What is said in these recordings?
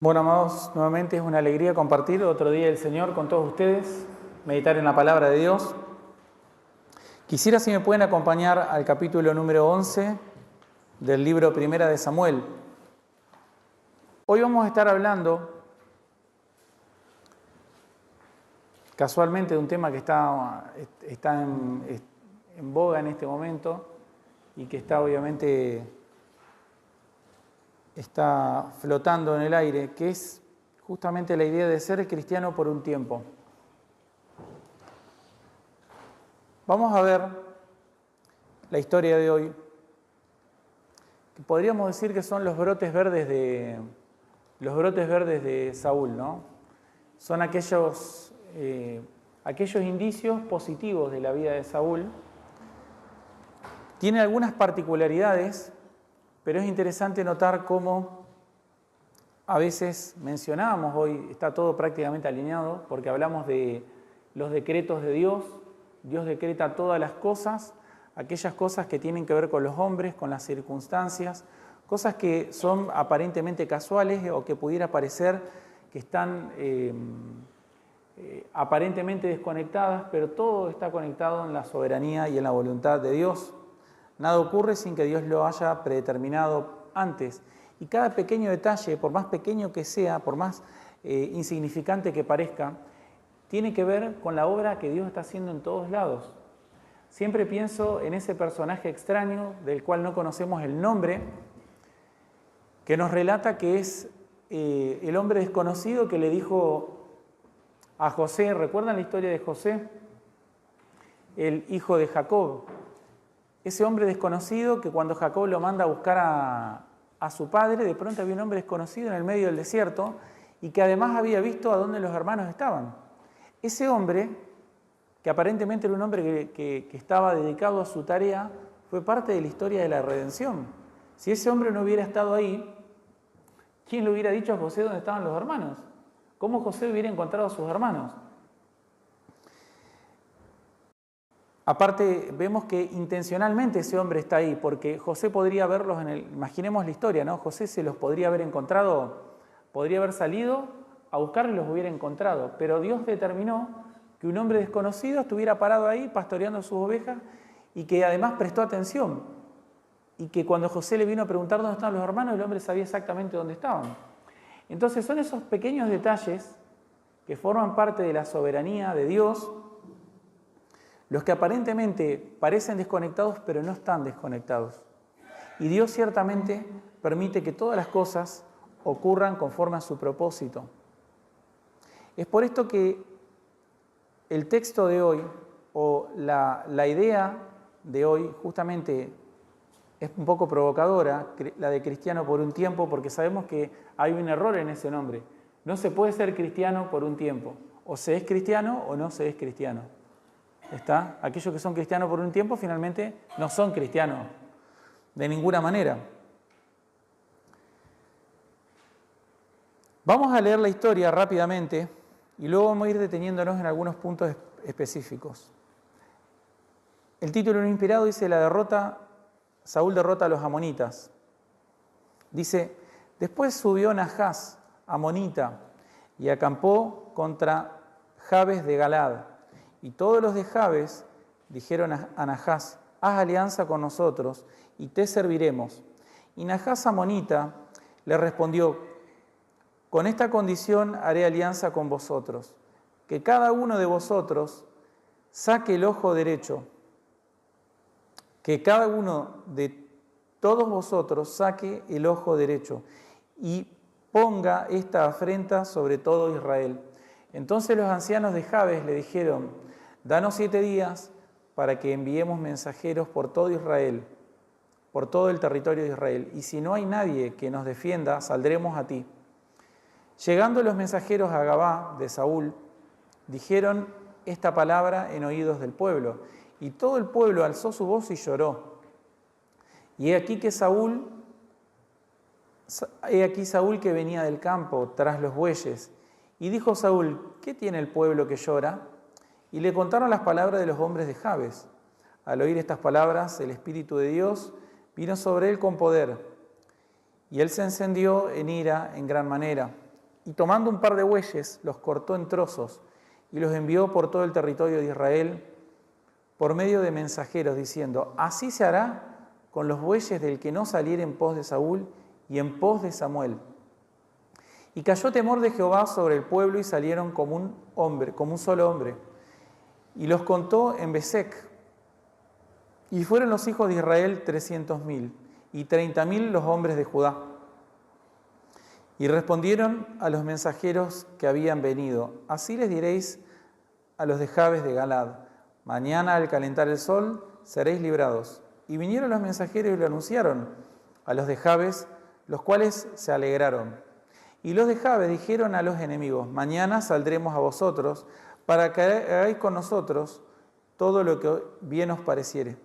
Bueno, amados, nuevamente es una alegría compartir otro día del Señor con todos ustedes, meditar en la palabra de Dios. Quisiera si me pueden acompañar al capítulo número 11 del libro Primera de Samuel. Hoy vamos a estar hablando casualmente de un tema que está en boga en este momento y que está flotando en el aire, que es justamente la idea de ser cristiano por un tiempo. Vamos a ver la historia de hoy, que podríamos decir que son los brotes verdes de Saúl, ¿no? Son aquellos indicios positivos de la vida de Saúl. Tiene algunas particularidades, pero es interesante notar cómo a veces mencionamos, hoy está todo prácticamente alineado, porque hablamos de los decretos de Dios. Dios decreta todas las cosas, aquellas cosas que tienen que ver con los hombres, con las circunstancias, cosas que son aparentemente casuales o que pudiera parecer que están aparentemente desconectadas, pero todo está conectado en la soberanía y en la voluntad de Dios. Nada ocurre sin que Dios lo haya predeterminado antes. Y cada pequeño detalle, por más pequeño que sea, por más insignificante que parezca, tiene que ver con la obra que Dios está haciendo en todos lados. Siempre pienso en ese personaje extraño del cual no conocemos el nombre, que nos relata que es el hombre desconocido que le dijo a José, ¿recuerdan la historia de José? El hijo de Jacob. Ese hombre desconocido que cuando Jacob lo manda a buscar a su padre, de pronto había un hombre desconocido en el medio del desierto y que además había visto a dónde los hermanos estaban. Ese hombre, que aparentemente era un hombre que estaba dedicado a su tarea, fue parte de la historia de la redención. Si ese hombre no hubiera estado ahí, ¿quién le hubiera dicho a José dónde estaban los hermanos? ¿Cómo José hubiera encontrado a sus hermanos? Aparte, vemos que intencionalmente ese hombre está ahí, porque José podría verlos imaginemos la historia, ¿no? José se los podría haber encontrado, podría haber salido a buscarlos y los hubiera encontrado, pero Dios determinó que un hombre desconocido estuviera parado ahí pastoreando sus ovejas y que además prestó atención, y que cuando José le vino a preguntar dónde estaban los hermanos, el hombre sabía exactamente dónde estaban. Entonces son esos pequeños detalles que forman parte de la soberanía de Dios, los que aparentemente parecen desconectados, pero no están desconectados. Y Dios ciertamente permite que todas las cosas ocurran conforme a su propósito. Es por esto que el texto de hoy, o la idea de hoy, justamente es un poco provocadora, la de cristiano por un tiempo, porque sabemos que hay un error en ese nombre. No se puede ser cristiano por un tiempo. O se es cristiano o no se es cristiano. ¿Está? Aquellos que son cristianos por un tiempo finalmente no son cristianos de ninguna manera. Vamos a leer la historia rápidamente y luego vamos a ir deteniéndonos en algunos puntos específicos. El título inspirado dice Saúl derrota a los amonitas. Dice, después subió Nahás, amonita, y acampó contra Jabes de Galad. Y todos los de Jabes dijeron a Nahás, haz alianza con nosotros y te serviremos. Y Nahás amonita le respondió, con esta condición haré alianza con vosotros, que cada uno de vosotros saque el ojo derecho, que cada uno de todos vosotros saque el ojo derecho y ponga esta afrenta sobre todo Israel. Entonces los ancianos de Jabes le dijeron, danos 7 días para que enviemos mensajeros por todo Israel, por todo el territorio de Israel, y si no hay nadie que nos defienda, saldremos a ti. Llegando los mensajeros a Gabá de Saúl, dijeron esta palabra en oídos del pueblo, y todo el pueblo alzó su voz y lloró. Y he aquí Saúl que venía del campo tras los bueyes, y dijo Saúl, ¿qué tiene el pueblo que llora? Y le contaron las palabras de los hombres de Jabes. Al oír estas palabras, el Espíritu de Dios vino sobre él con poder, y él se encendió en ira en gran manera. y tomando un par de bueyes, los cortó en trozos y los envió por todo el territorio de Israel por medio de mensajeros, diciendo: así se hará con los bueyes del que no saliere en pos de Saúl y en pos de Samuel. Y cayó temor de Jehová sobre el pueblo y salieron como un solo hombre. Y los contó en Besec. Y fueron los hijos de Israel 300.000 y 30.000 los hombres de Judá. Y respondieron a los mensajeros que habían venido: así les diréis a los de Jabes de Galad: mañana al calentar el sol seréis librados. Y vinieron los mensajeros y lo anunciaron a los de Jabes, los cuales se alegraron. Y los de Jabes dijeron a los enemigos: mañana saldremos a vosotros para que hagáis con nosotros todo lo que bien os pareciere.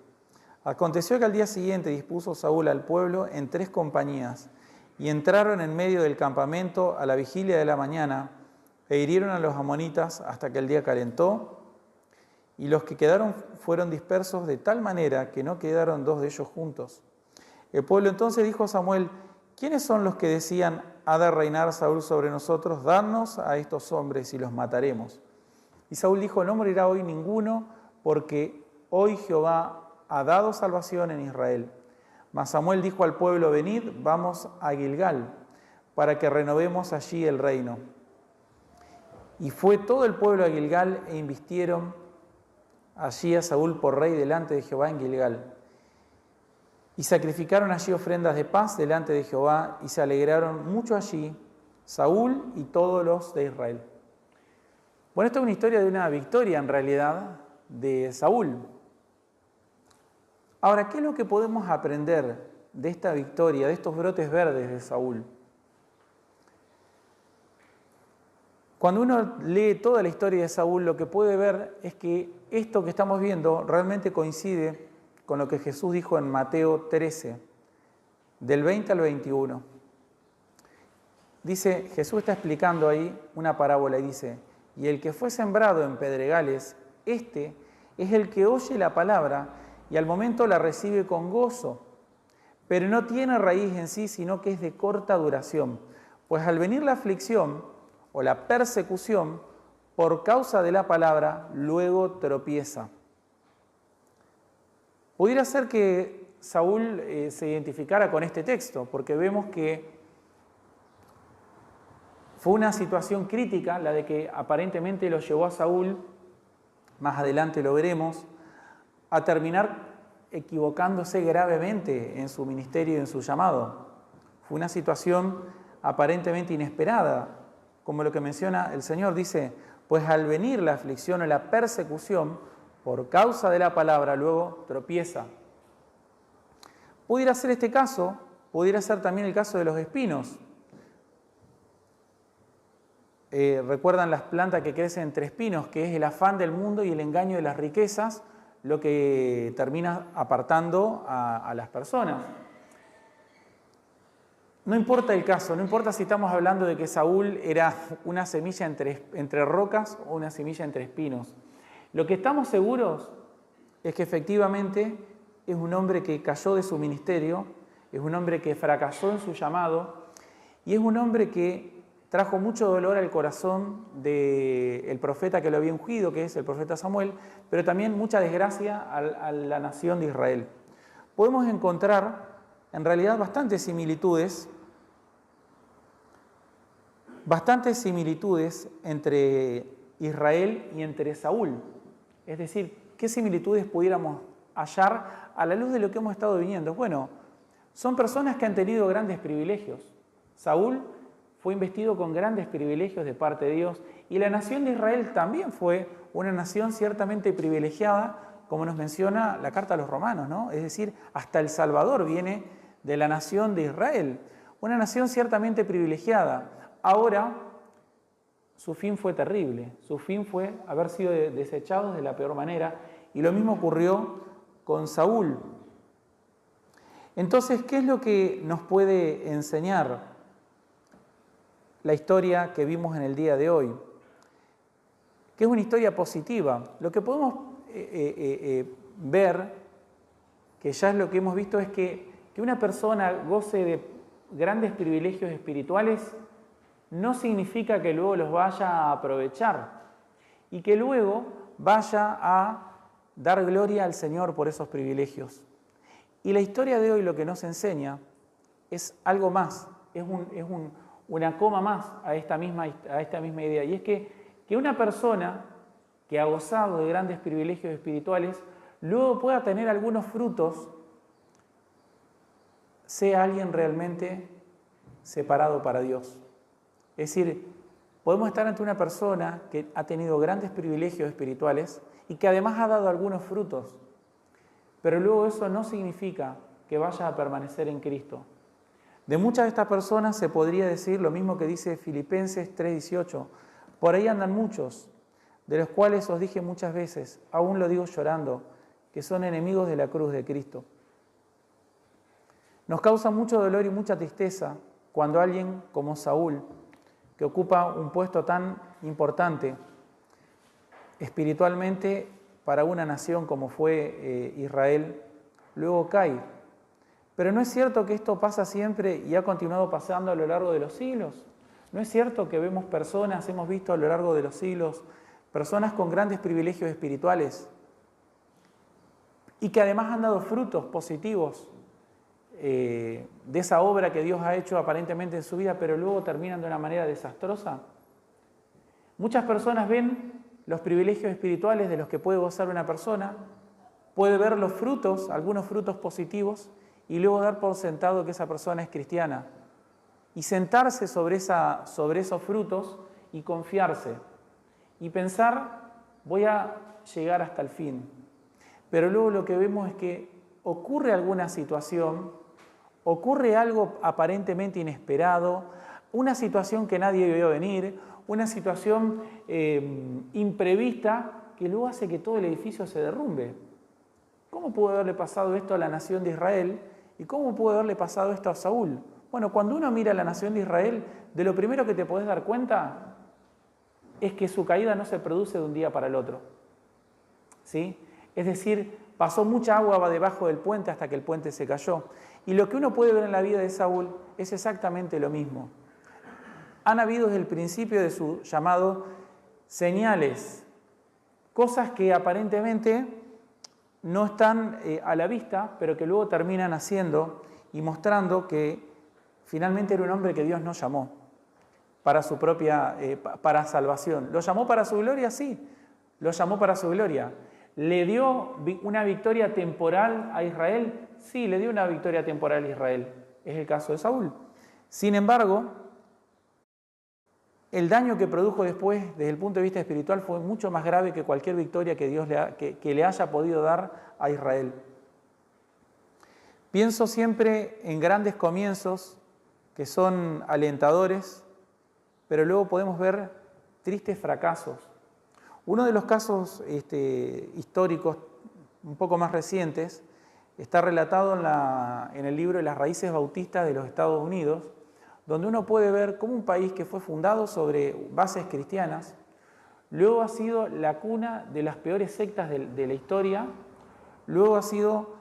Aconteció que al día siguiente dispuso Saúl al pueblo en 3 compañías, y entraron en medio del campamento a la vigilia de la mañana, e hirieron a los amonitas hasta que el día calentó, y los que quedaron fueron dispersos de tal manera que no quedaron 2 de ellos juntos. El pueblo entonces dijo a Samuel: ¿quiénes son los que decían: ha de reinar Saúl sobre nosotros? Dadnos a estos hombres y los mataremos. Y Saúl dijo: no morirá hoy ninguno, porque hoy Jehová ha dado salvación en Israel. Mas Samuel dijo al pueblo: venid, vamos a Gilgal, para que renovemos allí el reino. Y fue todo el pueblo a Gilgal, e invistieron allí a Saúl por rey delante de Jehová en Gilgal. Y sacrificaron allí ofrendas de paz delante de Jehová, y se alegraron mucho allí Saúl y todos los de Israel. Bueno, esta es una historia de una victoria en realidad de Saúl. Ahora, ¿qué es lo que podemos aprender de esta victoria, de estos brotes verdes de Saúl? Cuando uno lee toda la historia de Saúl, lo que puede ver es que esto que estamos viendo realmente coincide con lo que Jesús dijo en Mateo 13, del 20 al 21. Dice, Jesús está explicando ahí una parábola y dice: y el que fue sembrado en pedregales, este es el que oye la palabra y al momento la recibe con gozo, pero no tiene raíz en sí, sino que es de corta duración. Pues al venir la aflicción o la persecución por causa de la palabra, luego tropieza. Pudiera ser que Saúl se identificara con este texto, porque vemos que fue una situación crítica la de que aparentemente lo llevó a Saúl, más adelante lo veremos, a terminar equivocándose gravemente en su ministerio y en su llamado. Fue una situación aparentemente inesperada, como lo que menciona el Señor, dice: pues al venir la aflicción o la persecución por causa de la palabra, luego tropieza. Pudiera ser este caso, pudiera ser también el caso de los espinos. Recuerdan las plantas que crecen entre espinos, que es el afán del mundo y el engaño de las riquezas, lo que termina apartando a las personas. No importa el caso, no importa si estamos hablando de que Saúl era una semilla entre rocas o una semilla entre espinos. Lo que estamos seguros es que efectivamente es un hombre que cayó de su ministerio, es un hombre que fracasó en su llamado y es un hombre que trajo mucho dolor al corazón del profeta que lo había ungido, que es el profeta Samuel, pero también mucha desgracia a la nación de Israel. Podemos encontrar en realidad bastantes similitudes entre Israel y entre Saúl. Es decir, ¿qué similitudes pudiéramos hallar a la luz de lo que hemos estado viendo? Bueno, son personas que han tenido grandes privilegios. Saúl fue investido con grandes privilegios de parte de Dios y la nación de Israel también fue una nación ciertamente privilegiada, como nos menciona la carta a los romanos, ¿no? Es decir, hasta el Salvador viene de la nación de Israel, una nación ciertamente privilegiada. Ahora, su fin fue terrible, su fin fue haber sido desechados de la peor manera, y lo mismo ocurrió con Saúl. Entonces, ¿qué es lo que nos puede enseñar la historia que vimos en el día de hoy? Que es una historia positiva. Lo que podemos ver, que ya es lo que hemos visto, es que una persona goce de grandes privilegios espirituales no significa que luego los vaya a aprovechar y que luego vaya a dar gloria al Señor por esos privilegios. Y la historia de hoy lo que nos enseña es algo más, es una coma más a esta misma idea, y es que una persona que ha gozado de grandes privilegios espirituales, luego pueda tener algunos frutos, sea alguien realmente separado para Dios. Es decir, podemos estar ante una persona que ha tenido grandes privilegios espirituales y que además ha dado algunos frutos, pero luego eso no significa que vaya a permanecer en Cristo. De muchas de estas personas se podría decir lo mismo que dice Filipenses 3:18. Por ahí andan muchos, de los cuales os dije muchas veces, aún lo digo llorando, que son enemigos de la cruz de Cristo. Nos causa mucho dolor y mucha tristeza cuando alguien como Saúl, que ocupa un puesto tan importante espiritualmente para una nación como fue Israel, luego cae. Pero no es cierto que esto pasa siempre y ha continuado pasando a lo largo de los siglos. No es cierto que vemos personas, hemos visto a lo largo de los siglos, personas con grandes privilegios espirituales y que además han dado frutos positivos de esa obra que Dios ha hecho aparentemente en su vida, pero luego terminan de una manera desastrosa. Muchas personas ven los privilegios espirituales de los que puede gozar una persona, puede ver los frutos, algunos frutos positivos, y luego dar por sentado que esa persona es cristiana y sentarse sobre esos frutos y confiarse y pensar, voy a llegar hasta el fin. Pero luego lo que vemos es que ocurre alguna situación, ocurre algo aparentemente inesperado, una situación que nadie vio venir, una situación imprevista que luego hace que todo el edificio se derrumbe. ¿Cómo pudo haberle pasado esto a la nación de Israel? ¿Y cómo pudo haberle pasado esto a Saúl? Bueno, cuando uno mira a la nación de Israel, de lo primero que te podés dar cuenta es que su caída no se produce de un día para el otro. ¿Sí? Es decir, pasó mucha agua debajo del puente hasta que el puente se cayó. Y lo que uno puede ver en la vida de Saúl es exactamente lo mismo. Han habido desde el principio de su llamado señales, cosas que aparentemente no están a la vista, pero que luego terminan haciendo y mostrando que finalmente era un hombre que Dios no llamó para su propia, para salvación. ¿Lo llamó para su gloria? Sí, lo llamó para su gloria. ¿Le dio una victoria temporal a Israel? Sí, le dio una victoria temporal a Israel. Es el caso de Saúl. Sin embargo, el daño que produjo después, desde el punto de vista espiritual, fue mucho más grave que cualquier victoria que Dios que le haya podido dar a Israel. Pienso siempre en grandes comienzos que son alentadores, pero luego podemos ver tristes fracasos. Uno de los casos históricos un poco más recientes está relatado en el libro de Las Raíces Bautistas de los Estados Unidos, donde uno puede ver cómo un país que fue fundado sobre bases cristianas, luego ha sido la cuna de las peores sectas de la historia, luego ha sido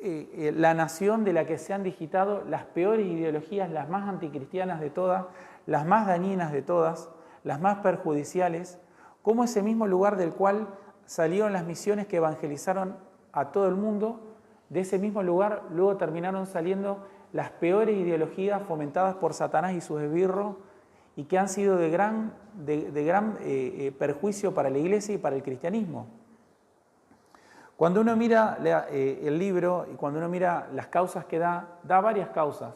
la nación de la que se han digitado las peores ideologías, las más anticristianas de todas, las más dañinas de todas, las más perjudiciales, como ese mismo lugar del cual salieron las misiones que evangelizaron a todo el mundo, de ese mismo lugar luego terminaron saliendo las peores ideologías fomentadas por Satanás y sus esbirros y que han sido de gran perjuicio para la Iglesia y para el cristianismo. Cuando uno mira el libro y cuando uno mira las causas que da varias causas.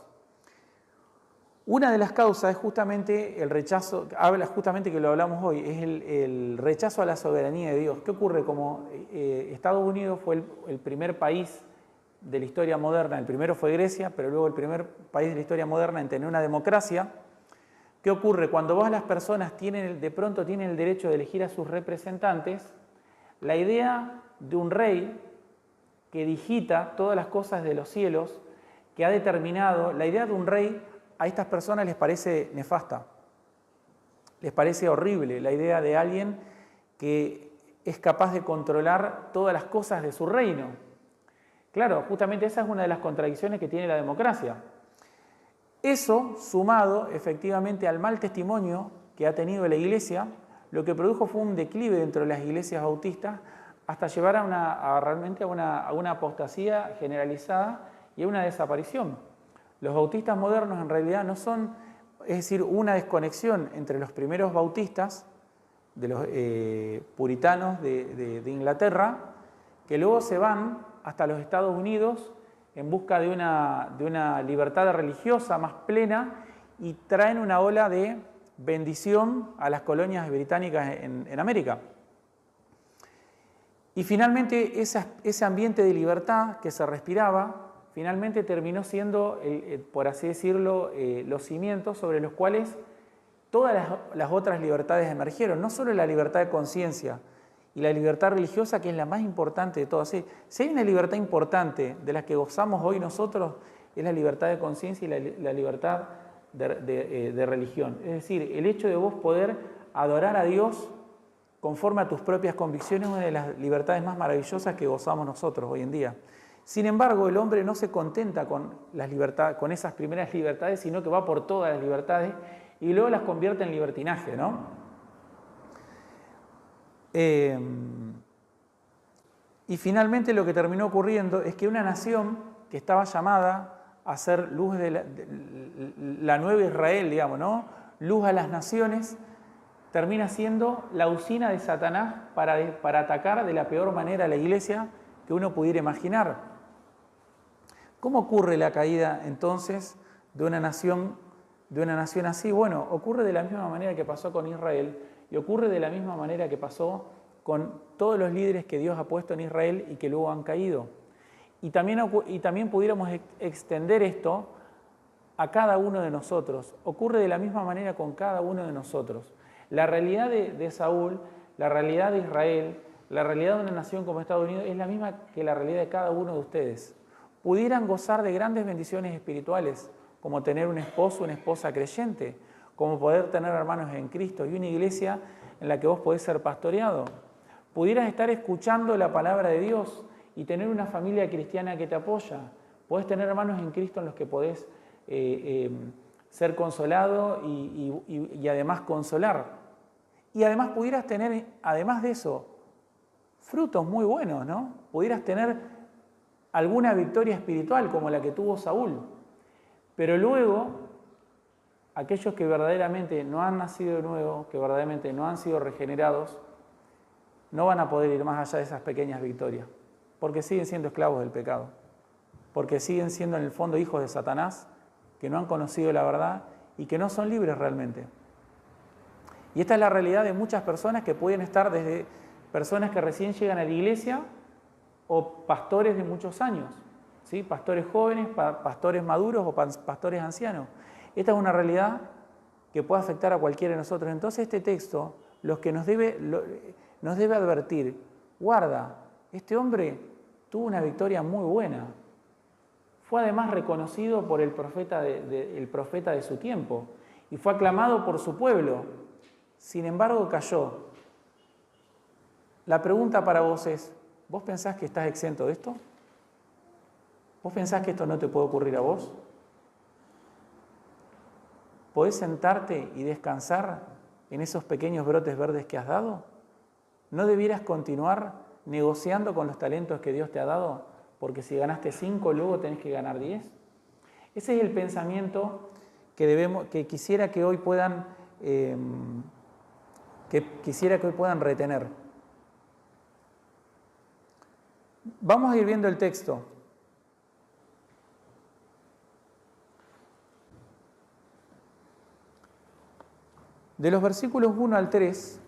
Una de las causas es justamente el rechazo, habla justamente que lo hablamos hoy, es el rechazo a la soberanía de Dios. ¿Qué ocurre? Como Estados Unidos fue el primer país de la historia moderna, el primero fue Grecia, pero luego el primer país de la historia moderna en tener una democracia. ¿Qué ocurre? Cuando las personas de pronto tienen el derecho de elegir a sus representantes, la idea de un rey que digita todas las cosas de los cielos, que ha determinado, la idea de un rey a estas personas les parece nefasta, les parece horrible la idea de alguien que es capaz de controlar todas las cosas de su reino. Claro, justamente esa es una de las contradicciones que tiene la democracia. Eso, sumado efectivamente al mal testimonio que ha tenido la Iglesia, lo que produjo fue un declive dentro de las iglesias bautistas hasta llevar realmente a una apostasía generalizada y a una desaparición. Los bautistas modernos en realidad no son, es decir, una desconexión entre los primeros bautistas, de los puritanos de Inglaterra, que luego se van hasta los Estados Unidos en busca de una libertad religiosa más plena y traen una ola de bendición a las colonias británicas en América. Y finalmente ese ambiente de libertad que se respiraba, finalmente terminó siendo, por así decirlo, los cimientos sobre los cuales todas las otras libertades emergieron, no solo la libertad de conciencia y la libertad religiosa, que es la más importante de todas. Si hay una libertad importante de la que gozamos hoy nosotros, es la libertad de conciencia y la libertad de religión. Es decir, el hecho de vos poder adorar a Dios conforme a tus propias convicciones es una de las libertades más maravillosas que gozamos nosotros hoy en día. Sin embargo, el hombre no se contenta con esas primeras libertades, sino que va por todas las libertades y luego las convierte en libertinaje, ¿no? Y finalmente lo que terminó ocurriendo es que una nación que estaba llamada a ser luz de la nueva Israel, digamos, ¿no? Luz a las naciones, termina siendo la usina de Satanás para atacar de la peor manera a la iglesia que uno pudiera imaginar. ¿Cómo ocurre la caída entonces de una nación así? Bueno, ocurre de la misma manera que pasó con Israel y ocurre de la misma manera que pasó con todos los líderes que Dios ha puesto en Israel y que luego han caído. Y también pudiéramos extender esto a cada uno de nosotros. Ocurre de la misma manera con cada uno de nosotros. La realidad de Saúl, la realidad de Israel, la realidad de una nación como Estados Unidos es la misma que la realidad de cada uno de ustedes. Pudieran gozar de grandes bendiciones espirituales, como tener un esposo, una esposa creyente, como poder tener hermanos en Cristo y una iglesia en la que vos podés ser pastoreado. Pudieras estar escuchando la palabra de Dios y tener una familia cristiana que te apoya. Podés tener hermanos en Cristo en los que podés ser consolado y además consolar. Y además pudieras tener, además de eso, frutos muy buenos, ¿no? Pudieras tener alguna victoria espiritual como la que tuvo Saúl. Pero luego, aquellos que verdaderamente no han nacido de nuevo, que verdaderamente no han sido regenerados, no van a poder ir más allá de esas pequeñas victorias, porque siguen siendo esclavos del pecado, porque siguen siendo en el fondo hijos de Satanás, que no han conocido la verdad y que no son libres realmente. Y esta es la realidad de muchas personas que pueden estar desde personas que recién llegan a la iglesia o pastores de muchos años, ¿sí? Pastores jóvenes, pastores maduros o pastores ancianos. Esta es una realidad que puede afectar a cualquiera de nosotros. Entonces este texto nos debe advertir, guarda, este hombre tuvo una victoria muy buena. Fue además reconocido por el profeta de su tiempo y fue aclamado por su pueblo. Sin embargo, cayó. La pregunta para vos es, ¿vos pensás que estás exento de esto? ¿Vos pensás que esto no te puede ocurrir a vos? ¿Podés sentarte y descansar en esos pequeños brotes verdes que has dado? ¿No debieras continuar negociando con los talentos que Dios te ha dado? Porque si ganaste 5, luego tenés que ganar 10. Ese es el pensamiento que quisiera que hoy puedan retener. Vamos a ir viendo el texto. De los versículos 1 al 3,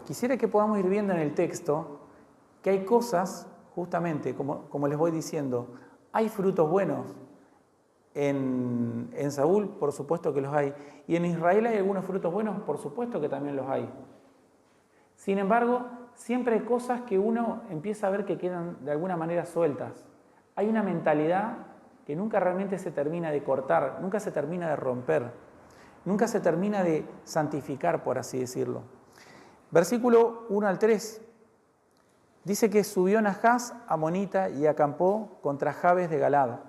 quisiera que podamos ir viendo en el texto que hay cosas, justamente, como les voy diciendo, hay frutos buenos. En Saúl, por supuesto que los hay. Y en Israel hay algunos frutos buenos, por supuesto que también los hay. Sin embargo, siempre hay cosas que uno empieza a ver que quedan de alguna manera sueltas. Hay una mentalidad que nunca realmente se termina de cortar, nunca se termina de romper, nunca se termina de santificar, por así decirlo. Versículo 1 al 3. Dice que subió Nahás amonita y acampó contra Jabes de Galad.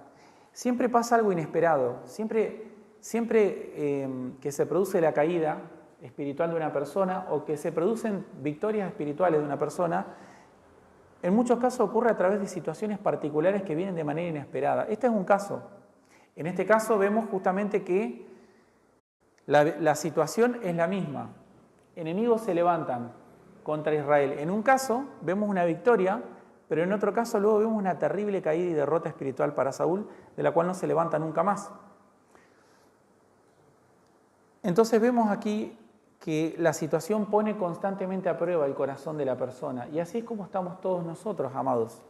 Siempre pasa algo inesperado, siempre que se produce la caída espiritual de una persona o que se producen victorias espirituales de una persona, en muchos casos ocurre a través de situaciones particulares que vienen de manera inesperada. Este es un caso. En este caso vemos justamente que la situación es la misma. Enemigos se levantan contra Israel. En un caso vemos una victoria, pero en otro caso luego vemos una terrible caída y derrota espiritual para Saúl, de la cual no se levanta nunca más. Entonces vemos aquí que la situación pone constantemente a prueba el corazón de la persona. Y así es como estamos todos nosotros, amados.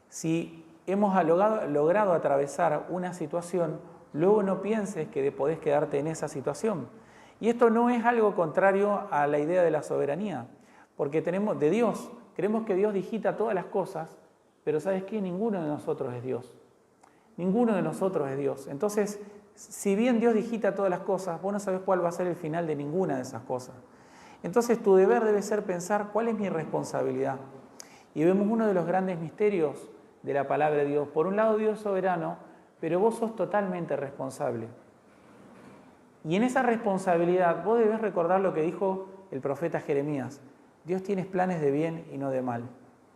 Si hemos logrado atravesar una situación, luego no pienses que podés quedarte en esa situación. Y esto no es algo contrario a la idea de la soberanía, porque tenemos de Dios, creemos que Dios digita todas las cosas, pero ¿sabes qué? Ninguno de nosotros es Dios. Ninguno de nosotros es Dios. Entonces, si bien Dios digita todas las cosas, vos no sabés cuál va a ser el final de ninguna de esas cosas. Entonces, tu deber debe ser pensar cuál es mi responsabilidad. Y vemos uno de los grandes misterios de la palabra de Dios. Por un lado, Dios es soberano, pero vos sos totalmente responsable. Y en esa responsabilidad vos debés recordar lo que dijo el profeta Jeremías. Dios tiene planes de bien y no de mal,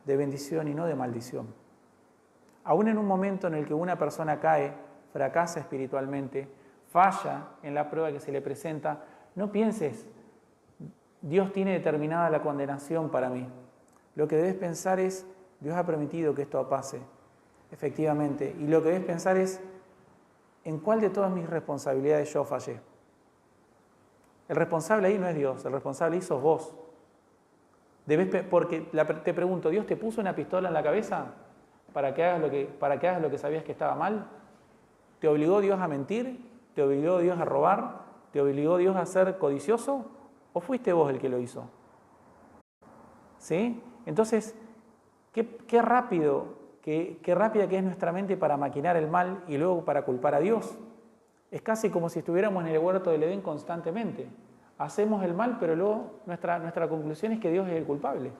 de bendición y no de maldición. Aún en un momento en el que una persona cae, fracasa espiritualmente, falla en la prueba que se le presenta, no pienses, Dios tiene determinada la condenación para mí. Lo que debes pensar es, Dios ha permitido que esto pase, efectivamente. Y lo que debes pensar es, ¿en cuál de todas mis responsabilidades yo fallé? El responsable ahí no es Dios, el responsable ahí sos vos. Porque te pregunto, ¿Dios te puso una pistola en la cabeza para que hagas lo que sabías que estaba mal? ¿Te obligó Dios a mentir? ¿Te obligó Dios a robar? ¿Te obligó Dios a ser codicioso? ¿O fuiste vos el que lo hizo? ¿Sí? Entonces, qué rápida que es nuestra mente para maquinar el mal y luego para culpar a Dios. Es casi como si estuviéramos en el huerto del Edén constantemente. Hacemos el mal, pero luego nuestra conclusión es que Dios es el culpable.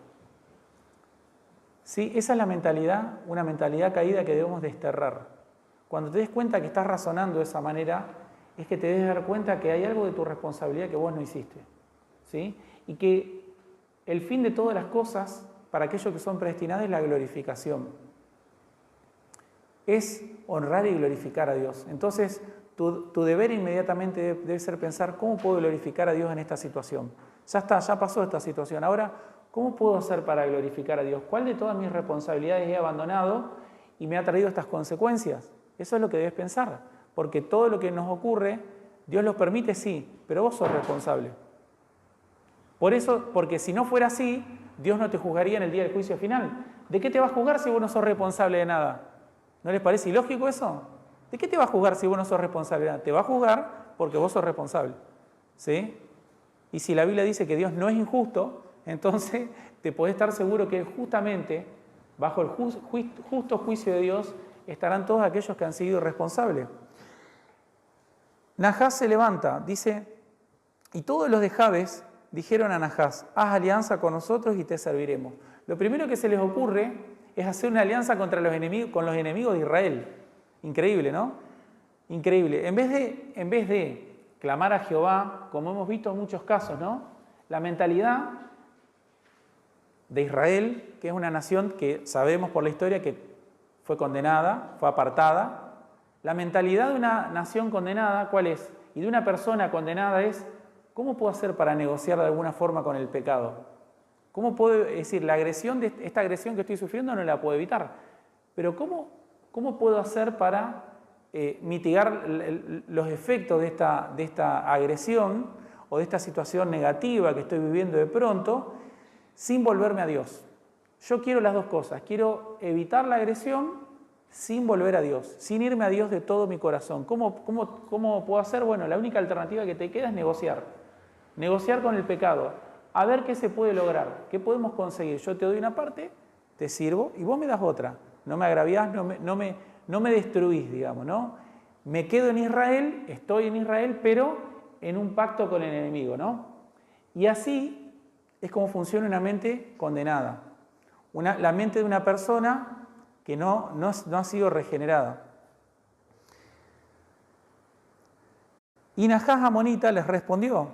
¿Sí? Esa es la mentalidad, una mentalidad caída que debemos desterrar. Cuando te des cuenta que estás razonando de esa manera, es que te debes dar cuenta que hay algo de tu responsabilidad que vos no hiciste. ¿Sí? Y que el fin de todas las cosas, para aquellos que son predestinados, es la glorificación. Es honrar y glorificar a Dios. Entonces, tu deber inmediatamente debe ser pensar, ¿cómo puedo glorificar a Dios en esta situación? Ya está, ya pasó esta situación. Ahora, ¿cómo puedo hacer para glorificar a Dios? ¿Cuál de todas mis responsabilidades he abandonado y me ha traído estas consecuencias? Eso es lo que debes pensar, porque todo lo que nos ocurre, Dios lo permite, sí, pero vos sos responsable. Por eso, porque si no fuera así, Dios no te juzgaría en el día del juicio final. ¿De qué te va a juzgar si vos no sos responsable de nada? ¿No les parece ilógico eso? ¿De qué te va a juzgar si vos no sos responsable de nada? Te va a juzgar porque vos sos responsable. ¿Sí? Y si la Biblia dice que Dios no es injusto, entonces te podés estar seguro que justamente bajo el justo juicio de Dios estarán todos aquellos que han sido irresponsables. Nahás se levanta, dice, y todos los de Jabes dijeron a Nahás, haz alianza con nosotros y te serviremos. Lo primero que se les ocurre es hacer una alianza con los enemigos de Israel. Increíble, ¿no? Increíble. En vez de clamar a Jehová, como hemos visto en muchos casos, ¿no? La mentalidad de Israel, que es una nación que sabemos por la historia que fue condenada, fue apartada. La mentalidad de una nación condenada, ¿cuál es? Y de una persona condenada es, ¿cómo puedo hacer para negociar de alguna forma con el pecado? ¿Cómo puedo decir, esta agresión que estoy sufriendo no la puedo evitar? Pero ¿cómo puedo hacer para mitigar los efectos de esta agresión o de esta situación negativa que estoy viviendo de pronto sin volverme a Dios? Yo quiero las dos cosas. Quiero evitar la agresión sin volver a Dios, sin irme a Dios de todo mi corazón. ¿Cómo puedo hacer? Bueno, la única alternativa que te queda es negociar. Negociar con el pecado. A ver qué se puede lograr, qué podemos conseguir. Yo te doy una parte, te sirvo y vos me das otra. No me agraviás, no me destruís, digamos, ¿no? Me quedo en Israel, estoy en Israel, pero en un pacto con el enemigo, ¿no? Y así es como funciona una mente condenada. la mente de una persona que no ha sido regenerada. Y Najás amonita les respondió,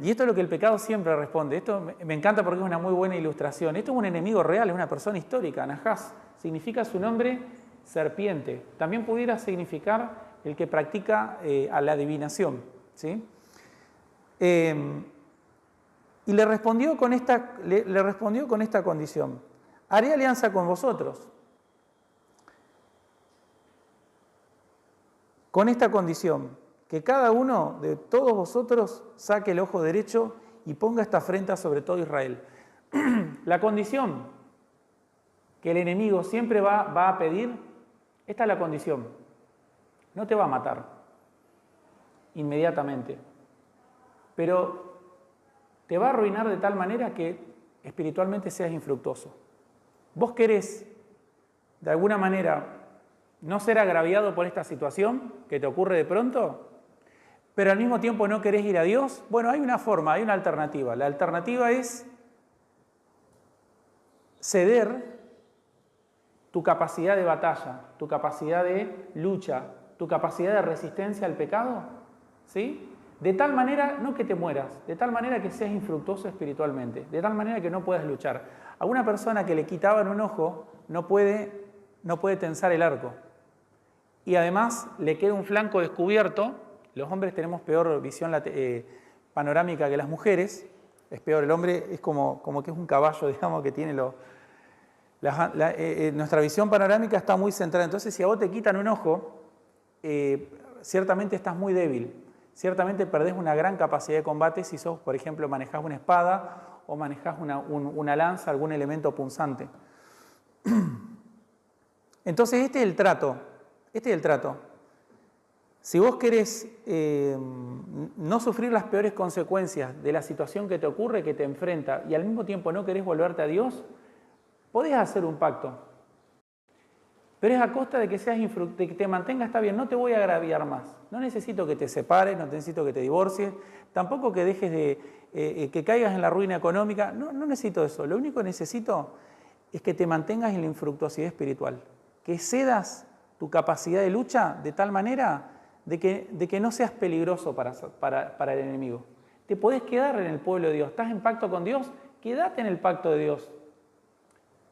y esto es lo que el pecado siempre responde. Esto me encanta porque es una muy buena ilustración. Esto es un enemigo real, es una persona histórica. Najás significa su nombre serpiente. También pudiera significar el que practica a la adivinación, ¿sí? Y le respondió con esta condición: haré alianza con vosotros, con esta condición, que cada uno de todos vosotros saque el ojo derecho y ponga esta afrenta sobre todo Israel. La condición que el enemigo siempre va a pedir, esta es la condición: no te va a matar inmediatamente, pero te va a arruinar de tal manera que espiritualmente seas infructuoso. Vos querés, de alguna manera, no ser agraviado por esta situación que te ocurre de pronto, pero al mismo tiempo no querés ir a Dios. Bueno, hay una forma, hay una alternativa. La alternativa es ceder tu capacidad de batalla, tu capacidad de lucha, tu capacidad de resistencia al pecado, ¿sí? De tal manera, no que te mueras, de tal manera que seas infructuoso espiritualmente, de tal manera que no puedas luchar. A una persona que le quitaban un ojo no puede tensar el arco. Y además le queda un flanco descubierto. Los hombres tenemos peor visión panorámica que las mujeres. Es peor, el hombre es como que es un caballo, digamos, que tiene nuestra visión panorámica está muy centrada. Entonces, si a vos te quitan un ojo, ciertamente estás muy débil. Ciertamente perdés una gran capacidad de combate si sos, por ejemplo, manejás una espada o manejás una lanza, algún elemento punzante. Entonces, este es el trato. Si vos querés no sufrir las peores consecuencias de la situación que te ocurre, que te enfrenta, y al mismo tiempo no querés volverte a Dios, podés hacer un pacto. Pero es a costa de que de que te mantengas, está bien, no te voy a agraviar más. No necesito que te separes, no necesito que te divorcies, tampoco que dejes que caigas en la ruina económica. No necesito eso. Lo único que necesito es que te mantengas en la infructuosidad espiritual. Que cedas tu capacidad de lucha de tal manera de que no seas peligroso para el enemigo. Te podés quedar en el pueblo de Dios. ¿Estás en pacto con Dios? Quédate en el pacto de Dios.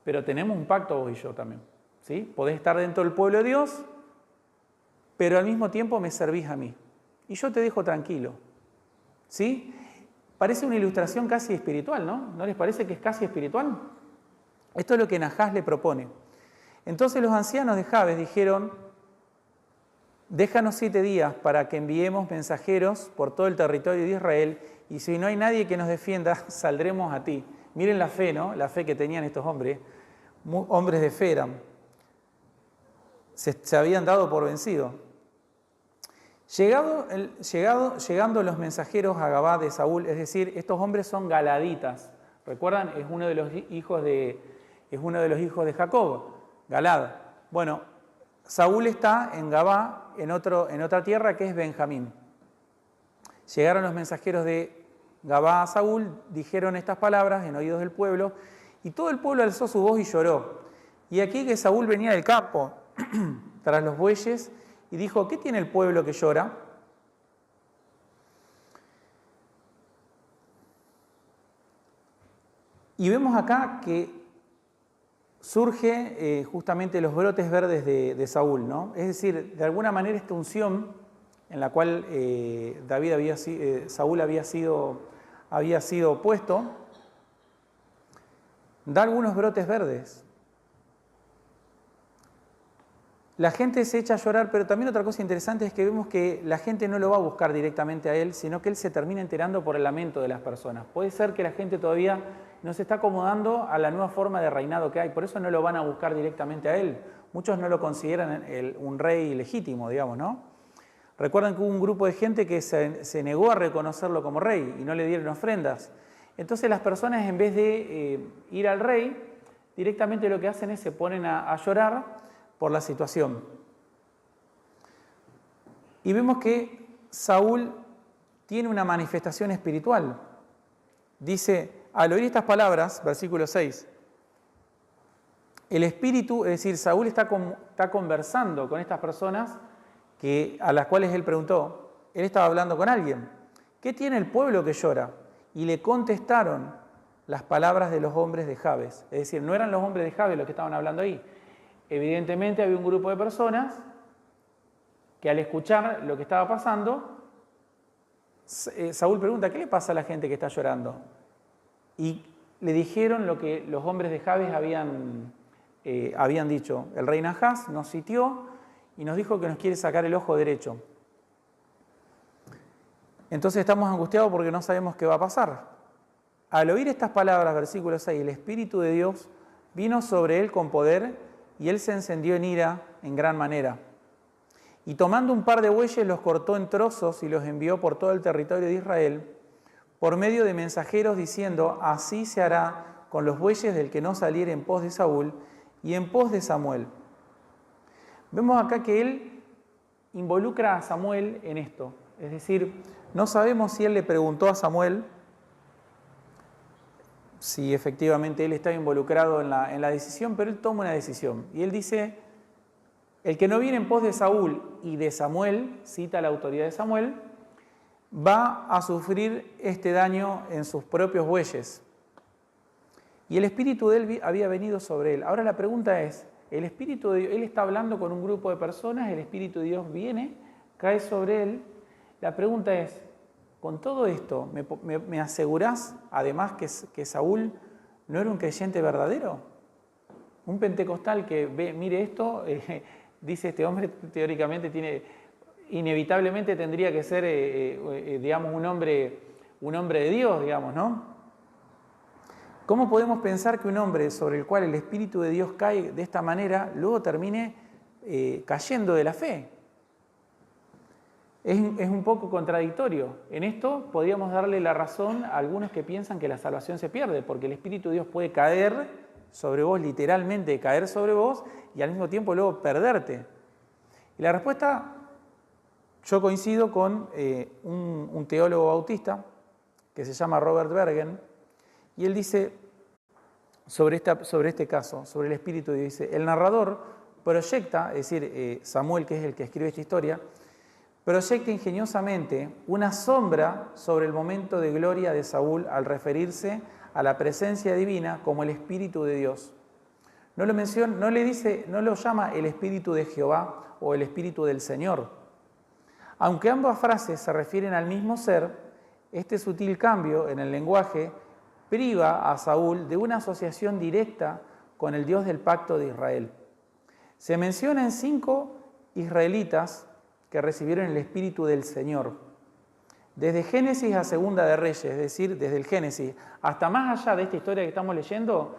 Pero tenemos un pacto vos y yo también, ¿sí? Podés estar dentro del pueblo de Dios, pero al mismo tiempo me servís a mí. Y yo te dejo tranquilo, ¿sí? Parece una ilustración casi espiritual, ¿no? ¿No les parece que es casi espiritual? Esto es lo que Najás le propone. Entonces los ancianos de Jabes dijeron: déjanos 7 días para que enviemos mensajeros por todo el territorio de Israel, y si no hay nadie que nos defienda, saldremos a ti. Miren la fe, ¿no? La fe que tenían estos hombres, hombres de fe eran. Se habían dado por vencidos. Llegando los mensajeros a Gabá de Saúl, es decir, estos hombres son galaditas. ¿Recuerdan? Es uno de los hijos de Jacob, Galad. Bueno, Saúl está en Gabá, en otra tierra que es Benjamín. Llegaron los mensajeros de Gabá a Saúl, dijeron estas palabras en oídos del pueblo, y todo el pueblo alzó su voz y lloró. Y aquí que Saúl venía del campo tras los bueyes y dijo: ¿qué tiene el pueblo que llora? Y vemos acá que surge justamente los brotes verdes de Saúl, ¿no? Es decir, de alguna manera esta unción en la cual Saúl había sido puesto, da algunos brotes verdes. La gente se echa a llorar, pero también otra cosa interesante es que vemos que la gente no lo va a buscar directamente a él, sino que él se termina enterando por el lamento de las personas. Puede ser que la gente todavía no se está acomodando a la nueva forma de reinado que hay, por eso no lo van a buscar directamente a él. Muchos no lo consideran un rey legítimo, digamos, ¿no? Recuerdan que hubo un grupo de gente que se negó a reconocerlo como rey y no le dieron ofrendas. Entonces las personas, en vez de ir al rey, directamente lo que hacen es se ponen a llorar por la situación. Y vemos que Saúl tiene una manifestación espiritual. Dice, al oír estas palabras, versículo 6, el espíritu, es decir, Saúl está conversando con estas personas a las cuales él preguntó. Él estaba hablando con alguien. ¿Qué tiene el pueblo que llora? Y le contestaron las palabras de los hombres de Jabes. Es decir, no eran los hombres de Jabes los que estaban hablando ahí. Evidentemente había un grupo de personas que al escuchar lo que estaba pasando, Saúl pregunta, ¿qué le pasa a la gente que está llorando? Y le dijeron lo que los hombres de Jabes habían dicho. El rey Nahás nos sitió y nos dijo que nos quiere sacar el ojo derecho. Entonces estamos angustiados porque no sabemos qué va a pasar. Al oír estas palabras, versículo 6, el Espíritu de Dios vino sobre él con poder y él se encendió en ira en gran manera. Y tomando un par de bueyes los cortó en trozos y los envió por todo el territorio de Israel por medio de mensajeros diciendo, así se hará con los bueyes del que no saliere en pos de Saúl y en pos de Samuel. Vemos acá que él involucra a Samuel en esto. Es decir, no sabemos si él le preguntó a Samuel si efectivamente él estaba involucrado en la decisión, pero él toma una decisión. Y él dice, el que no viene en pos de Saúl y de Samuel, cita la autoridad de Samuel, va a sufrir este daño en sus propios bueyes. Y el espíritu de él había venido sobre él. Ahora la pregunta es, el espíritu de Dios, él está hablando con un grupo de personas, el espíritu de Dios viene, cae sobre él. La pregunta es, con todo esto, ¿me asegurás además que Saúl no era un creyente verdadero? Un pentecostal que mire esto, dice este hombre teóricamente inevitablemente tendría que ser, digamos, un hombre de Dios, digamos, ¿no? ¿Cómo podemos pensar que un hombre sobre el cual el Espíritu de Dios cae de esta manera, luego termine cayendo de la fe? Es un poco contradictorio. En esto podríamos darle la razón a algunos que piensan que la salvación se pierde, porque el Espíritu de Dios puede caer sobre vos, literalmente caer sobre vos, y al mismo tiempo luego perderte. Y la respuesta, yo coincido con un teólogo bautista que se llama Robert Bergen, y él dice sobre este caso, sobre el Espíritu de Dios, dice, el narrador proyecta, es decir, Samuel, que es el que escribe esta historia, proyecta ingeniosamente una sombra sobre el momento de gloria de Saúl al referirse a la presencia divina como el Espíritu de Dios. No lo llama el Espíritu de Jehová o el Espíritu del Señor. Aunque ambas frases se refieren al mismo ser, este sutil cambio en el lenguaje priva a Saúl de una asociación directa con el Dios del pacto de Israel. Se mencionan 5 israelitas que recibieron el Espíritu del Señor. Desde Génesis a Segunda de Reyes, es decir, desde el Génesis hasta más allá de esta historia que estamos leyendo,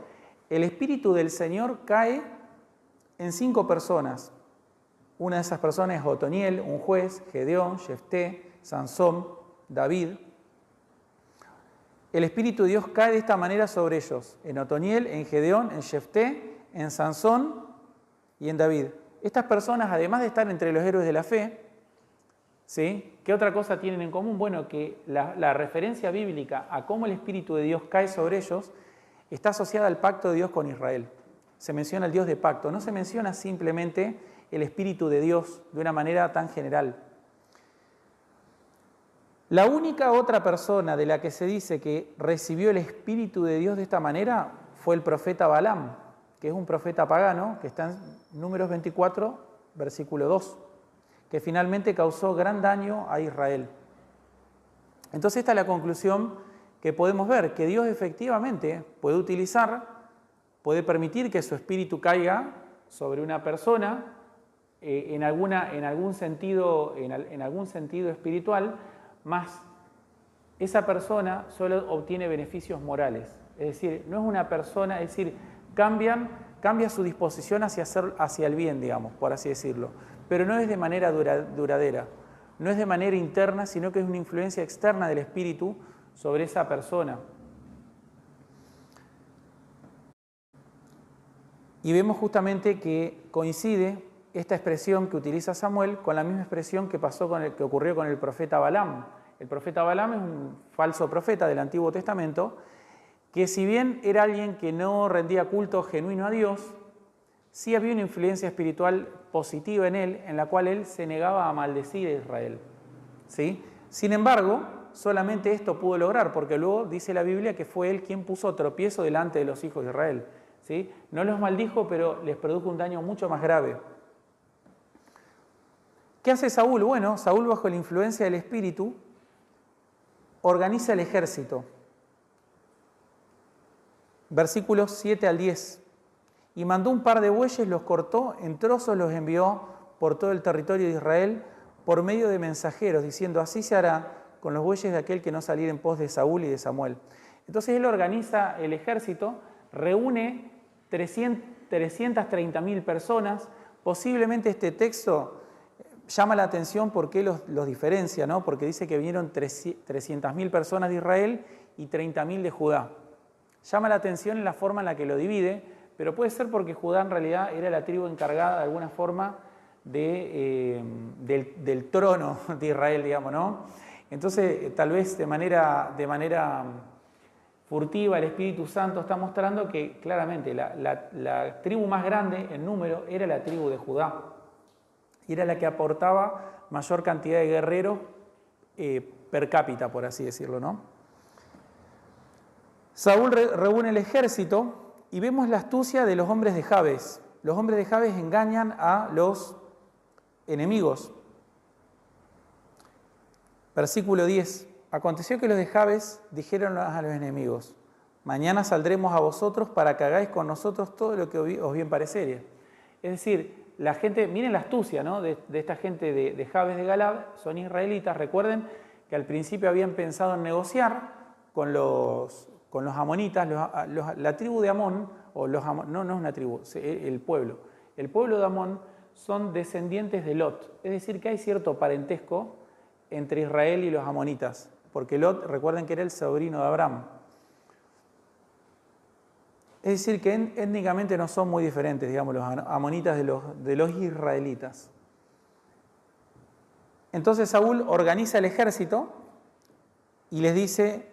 el Espíritu del Señor cae en 5 personas. Una de esas personas es Otoniel, un juez, Gedeón, Jefté, Sansón, David. El Espíritu de Dios cae de esta manera sobre ellos, en Otoniel, en Gedeón, en Jefté, en Sansón y en David. Estas personas, además de estar entre los héroes de la fe, ¿sí? ¿Qué otra cosa tienen en común? Bueno, que la referencia bíblica a cómo el Espíritu de Dios cae sobre ellos está asociada al pacto de Dios con Israel. Se menciona el Dios de pacto, no se menciona simplemente el Espíritu de Dios de una manera tan general. La única otra persona de la que se dice que recibió el Espíritu de Dios de esta manera fue el profeta Balaam, que es un profeta pagano, que está en Números 24, versículo 2, que finalmente causó gran daño a Israel. Entonces esta es la conclusión que podemos ver, que Dios efectivamente puede permitir que su Espíritu caiga sobre una persona en algún sentido espiritual, más esa persona solo obtiene beneficios morales. Es decir, no es una persona, es decir, cambia su disposición hacia el bien, digamos, por así decirlo. Pero no es de manera duradera, no es de manera interna, sino que es una influencia externa del Espíritu sobre esa persona. Y vemos justamente que coincide esta expresión que utiliza Samuel con la misma expresión que ocurrió con el profeta Balaam. El profeta Balaam es un falso profeta del Antiguo Testamento que, si bien era alguien que no rendía culto genuino a Dios, sí había una influencia espiritual positiva en él, en la cual él se negaba a maldecir a Israel. ¿Sí? Sin embargo, solamente esto pudo lograr, porque luego dice la Biblia que fue él quien puso tropiezo delante de los hijos de Israel. ¿Sí? No los maldijo, pero les produjo un daño mucho más grave. ¿Qué hace Saúl? Bueno, Saúl, bajo la influencia del Espíritu, organiza el ejército. Versículos 7 al 10. Y mandó un par de bueyes, los cortó, en trozos los envió por todo el territorio de Israel por medio de mensajeros, diciendo: así se hará con los bueyes de aquel que no saliera en pos de Saúl y de Samuel. Entonces él organiza el ejército, reúne 330.000 personas. Posiblemente este texto llama la atención porque los diferencia, ¿no? Porque dice que vinieron 300.000 personas de Israel y 30.000 de Judá. Llama la atención en la forma en la que lo divide, pero puede ser porque Judá en realidad era la tribu encargada de alguna forma del trono de Israel, digamos, ¿no? Entonces, tal vez de manera furtiva, el Espíritu Santo está mostrando que claramente la tribu más grande en número era la tribu de Judá. Y era la que aportaba mayor cantidad de guerreros per cápita, por así decirlo, ¿no? Saúl reúne el ejército y vemos la astucia de los hombres de Jabes. Los hombres de Jabes engañan a los enemigos. Versículo 10. Aconteció que los de Jabes dijeron a los enemigos: mañana saldremos a vosotros para que hagáis con nosotros todo lo que os bien pareciere. Es decir, la gente, miren la astucia, ¿no? de esta gente de Jabes de Galad, son israelitas. Recuerden que al principio habían pensado en negociar con los amonitas. La tribu de Amón, no es una tribu, el pueblo. El pueblo de Amón son descendientes de Lot. Es decir, que hay cierto parentesco entre Israel y los amonitas, porque Lot, recuerden que era el sobrino de Abraham. Es decir, que étnicamente no son muy diferentes, digamos, los amonitas de los israelitas. Entonces Saúl organiza el ejército y les dice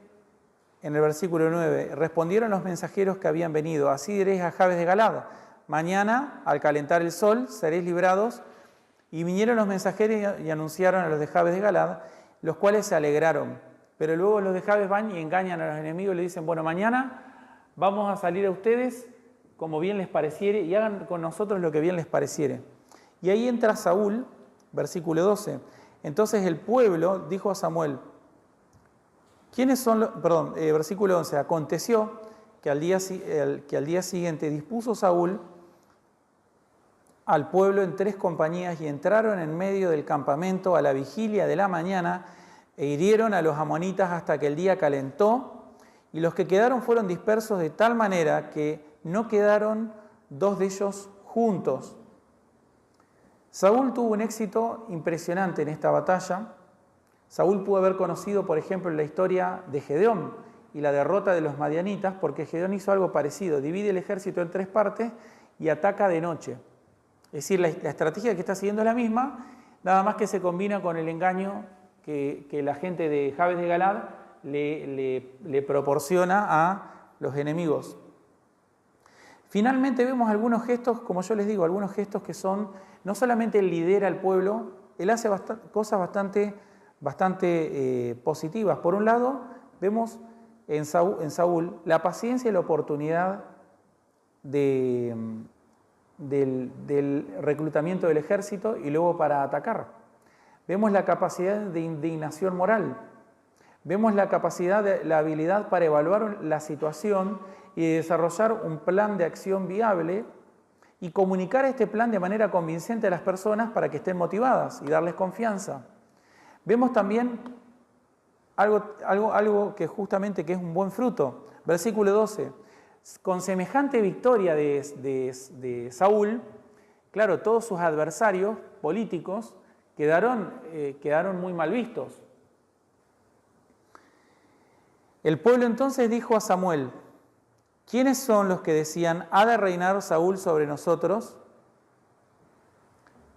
en el versículo 9: respondieron los mensajeros que habían venido: así diréis a Jabes de Galad, mañana al calentar el sol seréis librados. Y vinieron los mensajeros y anunciaron a los de Jabes de Galad, los cuales se alegraron. Pero luego los de Jabes van y engañan a los enemigos y le dicen: bueno, mañana vamos a salir a ustedes como bien les pareciere y hagan con nosotros lo que bien les pareciere. Y ahí entra Saúl, versículo 12. Entonces el pueblo dijo a Samuel: ¿quiénes son los...? Perdón, versículo 11. Aconteció que al día siguiente dispuso Saúl al pueblo en 3 compañías y entraron en medio del campamento a la vigilia de la mañana e hirieron a los amonitas hasta que el día calentó, y los que quedaron fueron dispersos de tal manera que no quedaron 2 de ellos juntos. Saúl tuvo un éxito impresionante en esta batalla. Saúl pudo haber conocido, por ejemplo, la historia de Gedeón y la derrota de los madianitas, porque Gedeón hizo algo parecido: divide el ejército en 3 partes y ataca de noche. Es decir, la estrategia que está siguiendo es la misma, nada más que se combina con el engaño que la gente de Jabes de Galad le proporciona a los enemigos. Finalmente vemos algunos gestos, como yo les digo, algunos gestos que son, no solamente él lidera al pueblo, él hace cosas bastante positivas. Por un lado, vemos en Saúl la paciencia y la oportunidad del reclutamiento del ejército y luego para atacar. Vemos la capacidad de indignación moral. Vemos la capacidad, la habilidad para evaluar la situación y desarrollar un plan de acción viable y comunicar este plan de manera convincente a las personas para que estén motivadas y darles confianza. Vemos también algo que justamente que es un buen fruto. Versículo 12. Con semejante victoria de Saúl, claro, todos sus adversarios políticos quedaron muy mal vistos. El pueblo entonces dijo a Samuel: ¿quiénes son los que decían: ha de reinar Saúl sobre nosotros?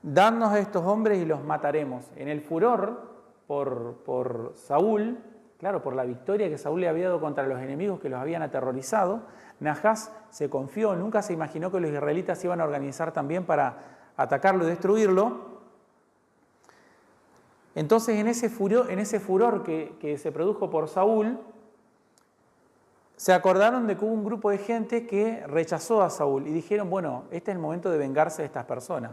Dadnos a estos hombres y los mataremos. En el furor por Saúl, claro, por la victoria que Saúl le había dado contra los enemigos que los habían aterrorizado, Nahás se confió, nunca se imaginó que los israelitas se iban a organizar también para atacarlo y destruirlo. Entonces, en ese furor que se produjo por Saúl, se acordaron de que hubo un grupo de gente que rechazó a Saúl y dijeron, bueno, este es el momento de vengarse de estas personas,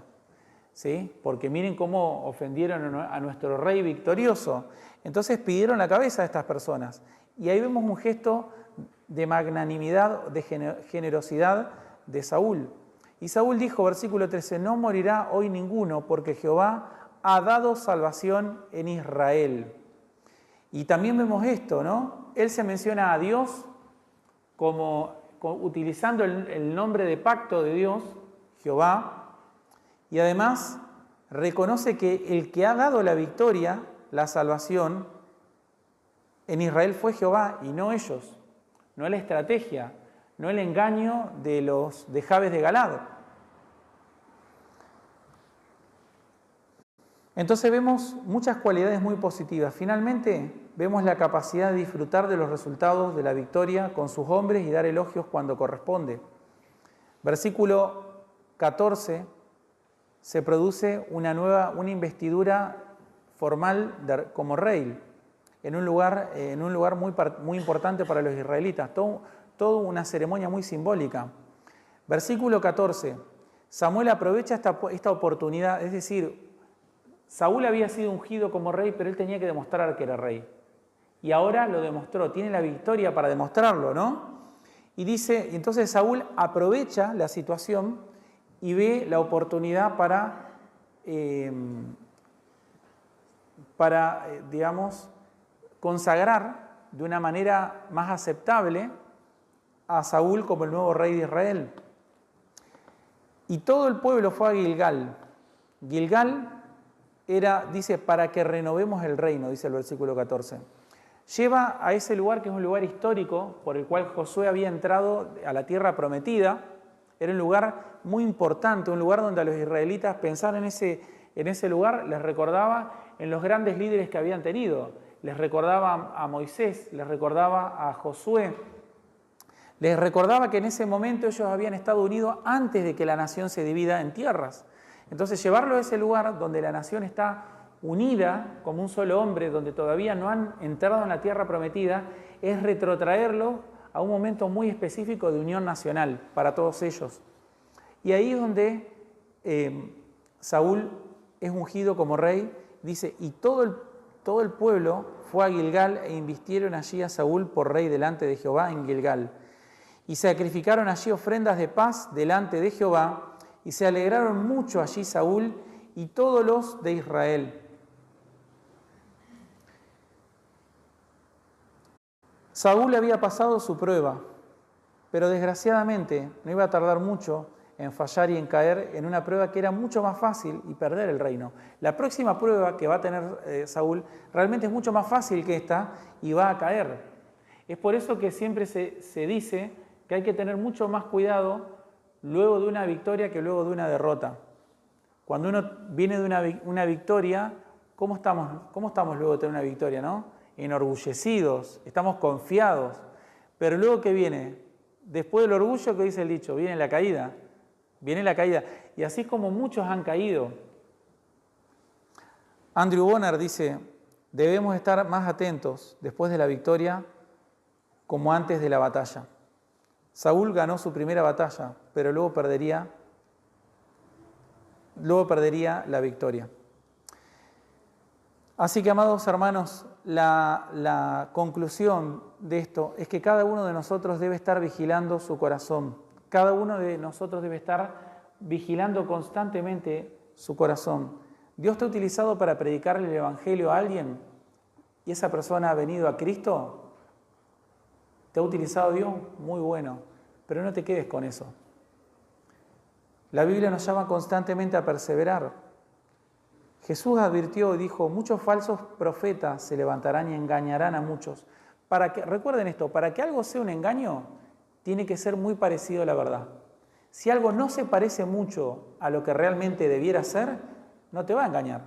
¿sí? Porque miren cómo ofendieron a nuestro rey victorioso. Entonces pidieron la cabeza de estas personas. Y ahí vemos un gesto de magnanimidad, de generosidad de Saúl. Y Saúl dijo, versículo 13, no morirá hoy ninguno, porque Jehová ha dado salvación en Israel. Y también vemos esto, ¿no? Él se menciona a Dios como utilizando el nombre de pacto de Dios, Jehová, y además reconoce que el que ha dado la victoria, la salvación, en Israel fue Jehová y no ellos, no la estrategia, no el engaño de Jabes de Galaad. Entonces vemos muchas cualidades muy positivas. Finalmente vemos la capacidad de disfrutar de los resultados de la victoria con sus hombres y dar elogios cuando corresponde. Versículo 14, se produce una investidura formal como rey en un lugar muy importante para los israelitas, toda una ceremonia muy simbólica. Versículo 14, Samuel aprovecha esta oportunidad, es decir, Saúl había sido ungido como rey, pero él tenía que demostrar que era rey. Y ahora lo demostró, tiene la victoria para demostrarlo, ¿no? Y dice, entonces Saúl aprovecha la situación y ve la oportunidad digamos, consagrar de una manera más aceptable a Saúl como el nuevo rey de Israel. Y todo el pueblo fue a Gilgal. Gilgal dice, para que renovemos el reino, dice el versículo 14. Lleva a ese lugar que es un lugar histórico por el cual Josué había entrado a la tierra prometida. Era un lugar muy importante, un lugar donde a los israelitas pensar en ese lugar les recordaba en los grandes líderes que habían tenido. Les recordaba a Moisés, les recordaba a Josué, les recordaba que en ese momento ellos habían estado unidos antes de que la nación se divida en tierras. Entonces llevarlo a ese lugar donde la nación está unida como un solo hombre, donde todavía no han entrado en la tierra prometida, es retrotraerlo a un momento muy específico de unión nacional para todos ellos. Y ahí es donde Saúl es ungido como rey, dice, y todo el pueblo fue a Gilgal e invistieron allí a Saúl por rey delante de Jehová en Gilgal. Y sacrificaron allí ofrendas de paz delante de Jehová, y se alegraron mucho allí Saúl y todos los de Israel. Saúl había pasado su prueba, pero desgraciadamente no iba a tardar mucho en fallar y en caer en una prueba que era mucho más fácil y perder el reino. La próxima prueba que va a tener Saúl realmente es mucho más fácil que esta y va a caer. Es por eso que siempre se dice que hay que tener mucho más cuidado luego de una victoria que luego de una derrota. Cuando uno viene de una victoria, ¿cómo estamos luego de tener una victoria, no? Enorgullecidos, estamos confiados. Pero luego, ¿qué viene? Después del orgullo, ¿qué dice el dicho? Viene la caída. Viene la caída. Y así es como muchos han caído. Andrew Bonner dice, debemos estar más atentos después de la victoria como antes de la batalla. Saúl ganó su primera batalla, pero luego perdería la victoria. Así que, amados hermanos, la conclusión de esto es que cada uno de nosotros debe estar vigilando su corazón. Cada uno de nosotros debe estar vigilando constantemente su corazón. Dios te ha utilizado para predicarle el Evangelio a alguien y esa persona ha venido a Cristo. ¿Te ha utilizado Dios? Muy bueno, pero no te quedes con eso. La Biblia nos llama constantemente a perseverar. Jesús advirtió y dijo, muchos falsos profetas se levantarán y engañarán a muchos. Recuerden esto, para que algo sea un engaño, tiene que ser muy parecido a la verdad. Si algo no se parece mucho a lo que realmente debiera ser, no te va a engañar.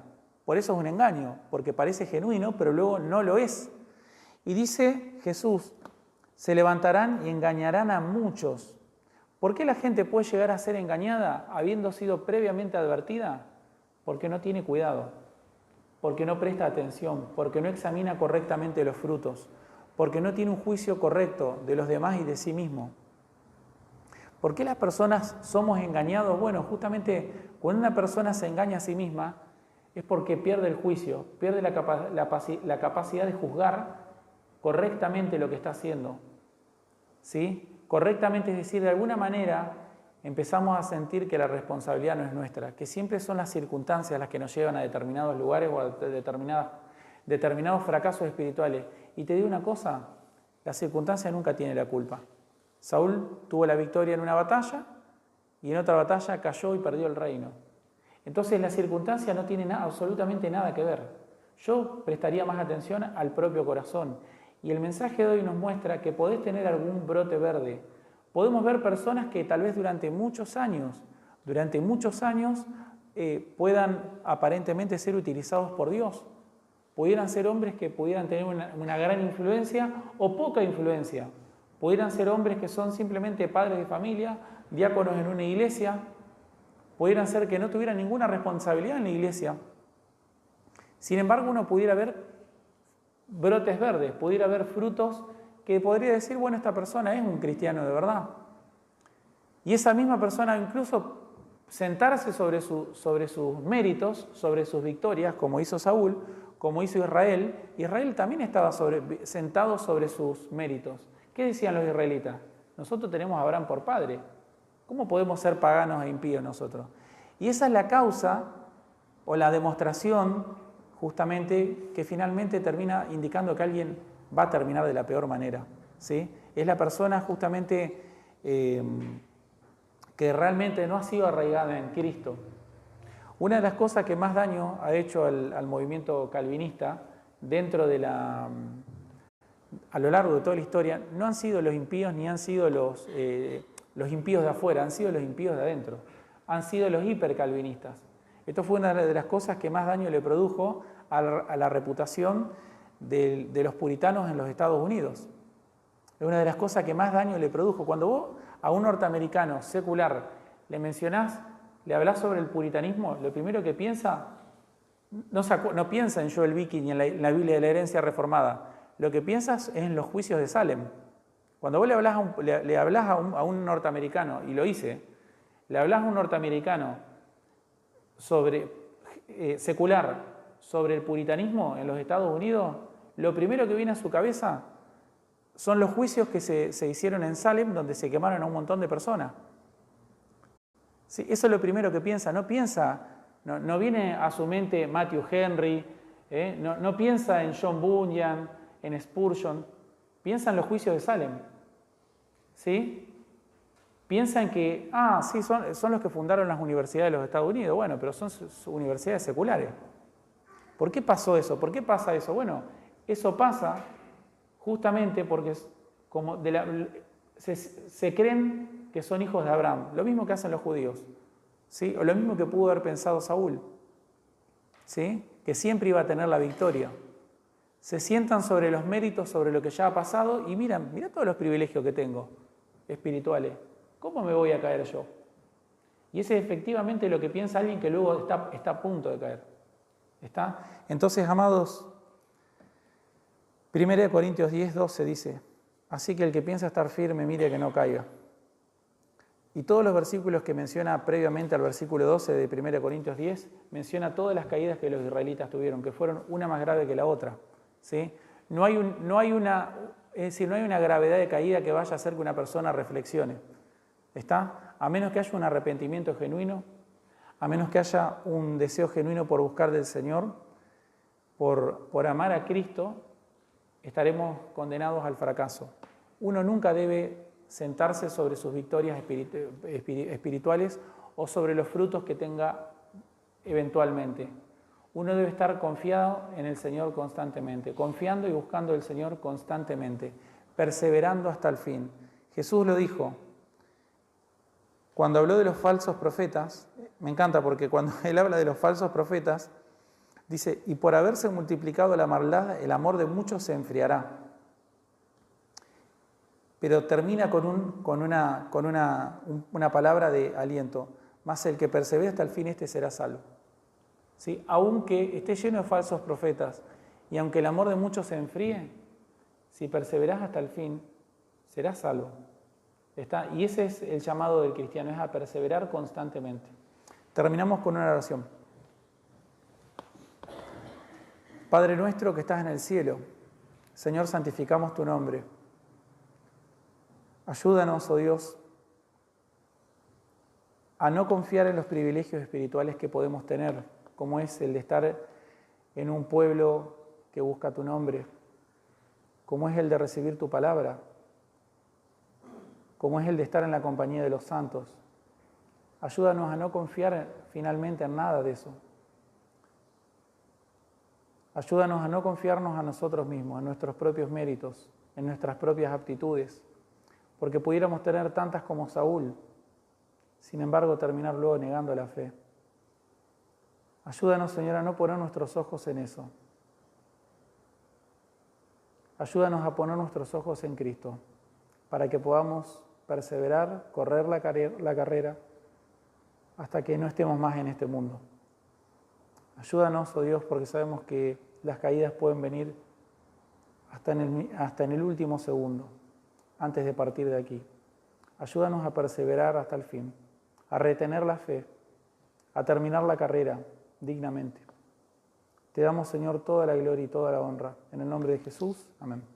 Por eso es un engaño, porque parece genuino, pero luego no lo es. Y dice Jesús, Se levantarán y engañarán a muchos. ¿Por qué la gente puede llegar a ser engañada habiendo sido previamente advertida? Porque no tiene cuidado, porque no presta atención, porque no examina correctamente los frutos, porque no tiene un juicio correcto de los demás y de sí mismo. ¿Por qué las personas somos engañados? Bueno, justamente cuando una persona se engaña a sí misma es porque pierde el juicio, pierde la capacidad de juzgar correctamente lo que está haciendo. ¿Sí? Correctamente, es decir, de alguna manera empezamos a sentir que la responsabilidad no es nuestra, que siempre son las circunstancias las que nos llevan a determinados lugares o a determinados fracasos espirituales. Y te digo una cosa, la circunstancia nunca tiene la culpa. Saúl tuvo la victoria en una batalla y en otra batalla cayó y perdió el reino. Entonces la circunstancia no tiene absolutamente nada que ver. Yo prestaría más atención al propio corazón. Y el mensaje de hoy nos muestra que podés tener algún brote verde. Podemos ver personas que tal vez durante muchos años puedan aparentemente ser utilizados por Dios. Pudieran ser hombres que pudieran tener una gran influencia o poca influencia. Pudieran ser hombres que son simplemente padres de familia, diáconos en una iglesia. Pudieran ser que no tuvieran ninguna responsabilidad en la iglesia. Sin embargo, uno pudiera ver brotes verdes, pudiera ver frutos que podría decir, bueno, esta persona es un cristiano de verdad. Y esa misma persona incluso sentarse sobre sus méritos, sobre sus victorias, como hizo Saúl, como hizo Israel. Israel también estaba sentado sobre sus méritos. ¿Qué decían los israelitas? Nosotros tenemos a Abraham por padre. ¿Cómo podemos ser paganos e impíos nosotros? Y esa es la causa o la demostración justamente que finalmente termina indicando que alguien va a terminar de la peor manera. ¿Sí? Es la persona justamente que realmente no ha sido arraigada en Cristo. Una de las cosas que más daño ha hecho al movimiento calvinista a lo largo de toda la historia, no han sido los impíos ni han sido los impíos de afuera, han sido los impíos de adentro, han sido los hipercalvinistas. Esto fue una de las cosas que más daño le produjo a la reputación de los puritanos en los Estados Unidos. Es una de las cosas que más daño le produjo. Cuando vos a un norteamericano secular le mencionás, le hablás sobre el puritanismo, lo primero que piensa, no piensa en Joel Vicky ni en la Biblia de la herencia reformada, lo que piensas es en los juicios de Salem. Cuando vos le hablás a un norteamericano, y lo hice, le hablás a un norteamericano secular sobre el puritanismo en los Estados Unidos, lo primero que viene a su cabeza son los juicios que se hicieron en Salem, donde se quemaron a un montón de personas. Sí, eso es lo primero que piensa. No viene a su mente Matthew Henry, no piensa en John Bunyan, en Spurgeon, piensa en los juicios de Salem. ¿Sí? Piensa en que, sí, son los que fundaron las universidades de los Estados Unidos. Bueno, pero son universidades seculares. ¿Por qué pasó eso? ¿Por qué pasa eso? Bueno, eso pasa justamente porque se creen que son hijos de Abraham. Lo mismo que hacen los judíos. ¿Sí? O lo mismo que pudo haber pensado Saúl. ¿Sí? Que siempre iba a tener la victoria. Se sientan sobre los méritos, sobre lo que ya ha pasado y mira todos los privilegios que tengo espirituales. ¿Cómo me voy a caer yo? Y ese es efectivamente lo que piensa alguien que luego está a punto de caer. ¿Está? Entonces, amados, 1 Corintios 10:12 dice, así que el que piensa estar firme, mire que no caiga. Y todos los versículos que menciona previamente al versículo 12 de 1 Corintios 10, menciona todas las caídas que los israelitas tuvieron, que fueron una más grave que la otra. ¿Sí? No hay una gravedad de caída que vaya a hacer que una persona reflexione. ¿Está? A menos que haya un arrepentimiento genuino, a menos que haya un deseo genuino por buscar del Señor, por amar a Cristo, estaremos condenados al fracaso. Uno nunca debe sentarse sobre sus victorias espirituales o sobre los frutos que tenga eventualmente. Uno debe estar confiado en el Señor constantemente, confiando y buscando al Señor constantemente, perseverando hasta el fin. Jesús lo dijo cuando habló de los falsos profetas. Me encanta porque cuando Él habla de los falsos profetas, dice, y por haberse multiplicado la maldad, el amor de muchos se enfriará. pero termina con una palabra de aliento. Mas el que persevera hasta el fin, este será salvo. ¿Sí? Aunque esté lleno de falsos profetas y aunque el amor de muchos se enfríe, si perseverás hasta el fin, serás salvo. Y ese es el llamado del cristiano, es a perseverar constantemente. Terminamos con una oración. Padre nuestro que estás en el cielo, Señor, santificamos tu nombre. Ayúdanos, oh Dios, a no confiar en los privilegios espirituales que podemos tener, como es el de estar en un pueblo que busca tu nombre, como es el de recibir tu palabra, como es el de estar en la compañía de los santos. Ayúdanos a no confiar finalmente en nada de eso. Ayúdanos a no confiarnos a nosotros mismos, en nuestros propios méritos, en nuestras propias aptitudes, porque pudiéramos tener tantas como Saúl, sin embargo terminar luego negando la fe. Ayúdanos, Señor, a no poner nuestros ojos en eso. Ayúdanos a poner nuestros ojos en Cristo, para que podamos perseverar, correr la carrera, hasta que no estemos más en este mundo. Ayúdanos, oh Dios, porque sabemos que las caídas pueden venir hasta en el último segundo, antes de partir de aquí. Ayúdanos a perseverar hasta el fin, a retener la fe, a terminar la carrera dignamente. Te damos, Señor, toda la gloria y toda la honra. En el nombre de Jesús. Amén.